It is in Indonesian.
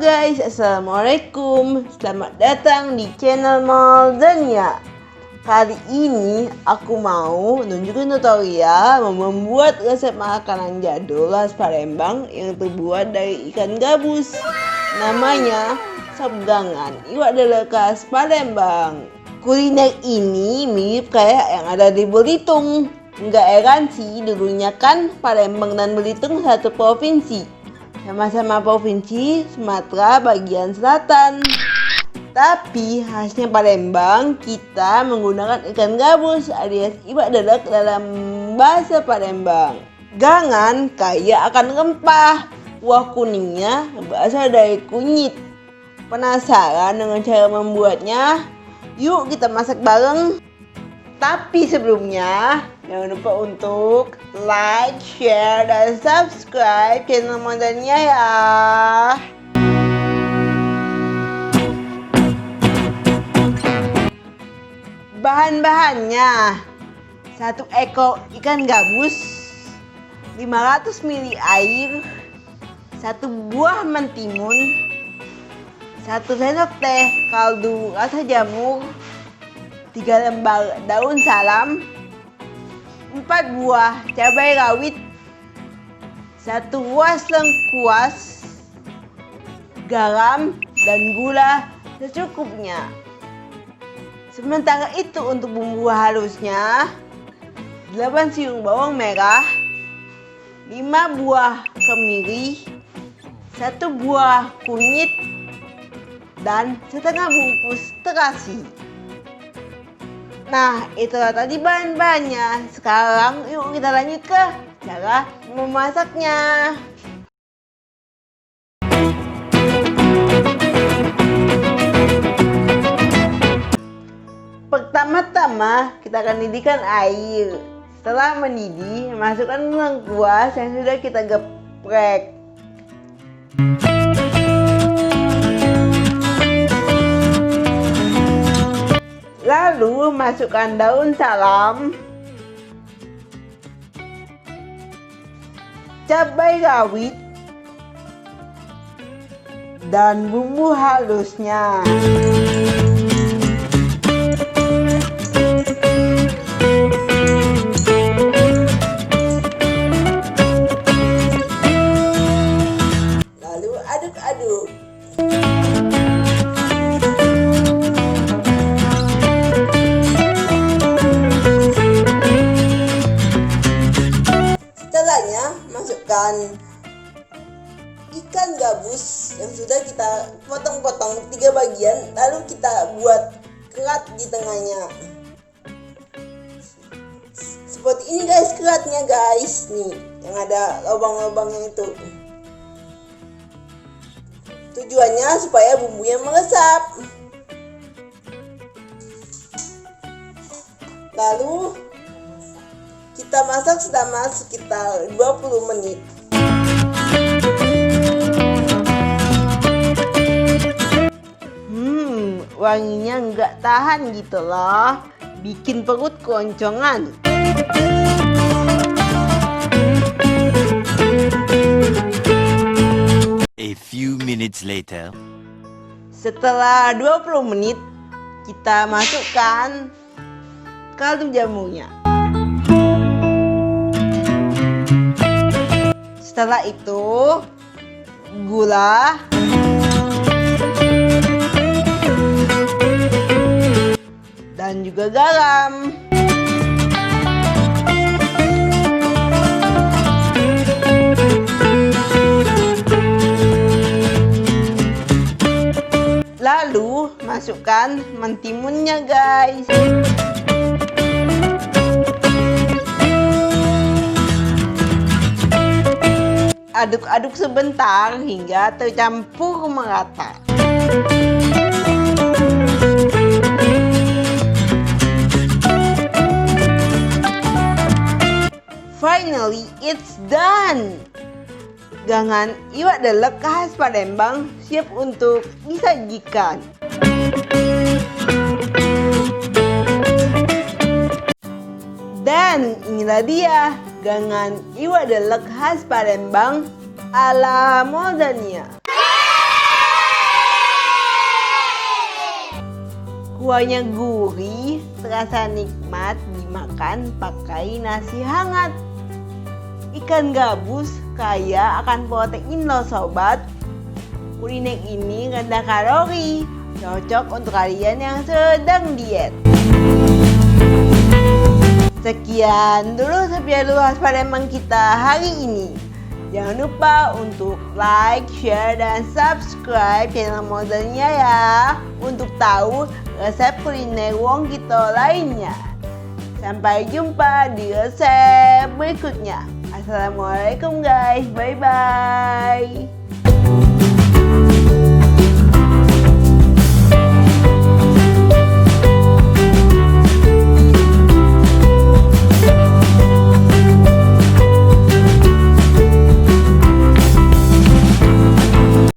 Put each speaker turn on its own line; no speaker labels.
guys, assalamualaikum. Selamat datang di channel Moldania. Kali ini aku mau nunjukin tutorial membuat resep makanan jadul khas Palembang yang terbuat dari ikan gabus. Namanya sop gangan, iwak lele khas Palembang. Kuliner ini mirip kayak yang ada di Belitung. Nggak heran sih, dulunya kan Palembang dan Belitung satu provinsi. Sama-sama provinsi Sumatera bagian selatan. Tapi khasnya Palembang, kita menggunakan ikan gabus alias iwak lele dalam bahasa Palembang. Gangan kaya akan rempah. Kuah kuningnya berasal dari kunyit. Penasaran dengan cara membuatnya? Yuk kita masak bareng. Tapi sebelumnya, jangan lupa untuk like, share, dan subscribe channel Moldania ya. Bahan-bahannya: 1 ekor ikan gabus, 500 ml air, 1 buah mentimun, 1 sendok teh kaldu rasa jamur, 3 lembar daun salam, 4 buah cabai rawit, 1 ruas lengkuas, garam, dan gula secukupnya. Sementara itu untuk bumbu halusnya, 8 siung bawang merah, 5 buah kemiri, 1 buah kunyit, dan setengah bungkus terasi. Nah, itulah tadi bahan-bahannya. Sekarang yuk kita lanjut ke cara memasaknya. Pertama-tama kita akan didihkan air. Setelah mendidih, masukkan lengkuas yang sudah kita geprek. Lalu masukkan daun salam, cabai rawit, dan bumbu halusnya. Lalu aduk-aduk. Masukkan ikan gabus yang sudah kita potong-potong 3 bagian, lalu kita buat kerat di tengahnya. Seperti ini guys keratnya guys, nih yang ada lubang-lubangnya itu. Tujuannya supaya bumbunya meresap. Lalu kita masak selama sekitar 20 menit. Wanginya nggak tahan gitu loh. Bikin perut keroncongan.
A few minutes later.
Setelah 20 menit, kita masukkan kaldu jamurnya. Setelah itu, gula, dan juga garam. Lalu masukkan mentimunnya guys. Aduk-aduk sebentar hingga tercampur merata. Finally, it's done. Gangan iwak lele khas Palembang siap untuk disajikan. Dan inilah dia gangan iwak lele khas Palembang ala Moldania. Kuahnya gurih, terasa nikmat dimakan pakai nasi hangat. Ikan gabus kaya akan protein loh sobat. Kuliner ini rendah kalori, cocok untuk kalian yang sedang diet. Sekian dulu video luas Palembang kita hari ini. Jangan lupa untuk like, share, dan subscribe channel Modelnya ya, untuk tahu resep kuliner Wong Kito lainnya. Sampai jumpa di resep berikutnya. Assalamualaikum guys, bye bye.